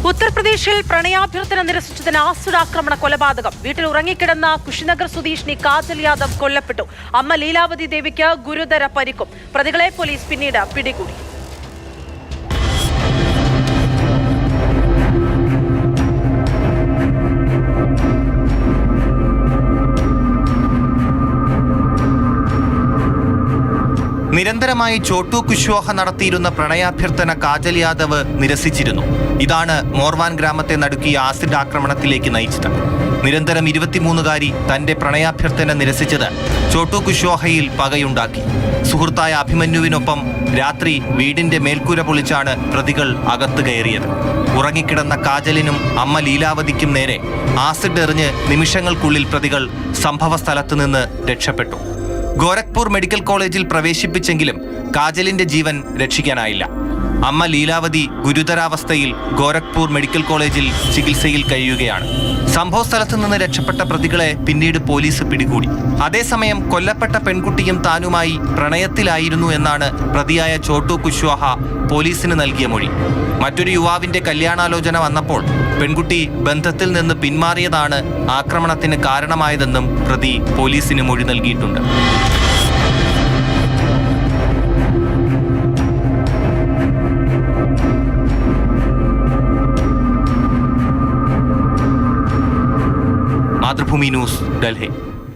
ഉത്തർപ്രദേശിൽ പ്രണയാഭ്യർത്ഥന നിരസിച്ചതിന് ആസിഡ് ആക്രമണ കൊലപാതകം. വീട്ടിൽ ഉറങ്ങിക്കിടന്ന കുഷിനഗർ സ്വദേശിനി കാജൽ യാദവ് കൊല്ലപ്പെട്ടു. അമ്മ ലീലാവതി ദേവിക്ക് ഗുരുതര പരിക്കും. പ്രതികളെ പോലീസ് പിന്നീട് പിടികൂടി. നിരന്തരമായി ചോട്ടു കുശ്വാഹ നടത്തിയിരുന്ന പ്രണയാഭ്യർത്ഥന കാജൽ യാദവ് നിരസിച്ചിരുന്നു. ഇതാണ് മോർവാൻ ഗ്രാമത്തെ നടുക്കിയ ആസിഡ് ആക്രമണത്തിലേക്ക് നയിച്ചത്. നിരന്തരം 23-കാരി തന്റെ പ്രണയാഭ്യർത്ഥന നിരസിച്ചത് ചോട്ടു കുശ്വാഹയിൽ പകയുണ്ടാക്കി. സുഹൃത്തായ അഭിമന്യുവിനൊപ്പം രാത്രി വീടിന്റെ മേൽക്കൂര പൊളിച്ചാണ് പ്രതികൾ അകത്ത് കയറിയത്. ഉറങ്ങിക്കിടന്ന കാജലിനും അമ്മ ലീലാവതിക്കും നേരെ ആസിഡ് എറിഞ്ഞ് നിമിഷങ്ങൾക്കുള്ളിൽ പ്രതികൾ സംഭവ സ്ഥലത്ത് നിന്ന് രക്ഷപ്പെട്ടു. ഗോരഖ്പൂർ മെഡിക്കൽ കോളേജിൽ പ്രവേശിപ്പിച്ചെങ്കിലും കാജലിന്റെ ജീവൻ രക്ഷിക്കാനായില്ല. അമ്മ ലീലാവതി ഗുരുതരാവസ്ഥയിൽ ഗോരഖ്പൂർ മെഡിക്കൽ കോളേജിൽ ചികിത്സയിൽ കഴിയുകയാണ്. സംഭവസ്ഥലത്ത് നിന്ന് രക്ഷപ്പെട്ട പ്രതികളെ പിന്നീട് പോലീസ് പിടികൂടി. അതേസമയം കൊല്ലപ്പെട്ട പെൺകുട്ടിയും താനുമായി പ്രണയത്തിലായിരുന്നു എന്നാണ് പ്രതിയായ ചോട്ടു കുശ്വാഹ പോലീസിന് നൽകിയ മൊഴി. മറ്റൊരു യുവാവിന്റെ കല്യാണാലോചന വന്നപ്പോൾ പെൺകുട്ടി ബന്ധത്തിൽ നിന്ന് പിന്മാറിയതാണ് ആക്രമണത്തിന് കാരണമായതെന്നും പ്രതി പോലീസിന് മൊഴി നൽകിയിട്ടുണ്ട്. മാതൃഭൂമി ന്യൂസ്, ഡൽഹി.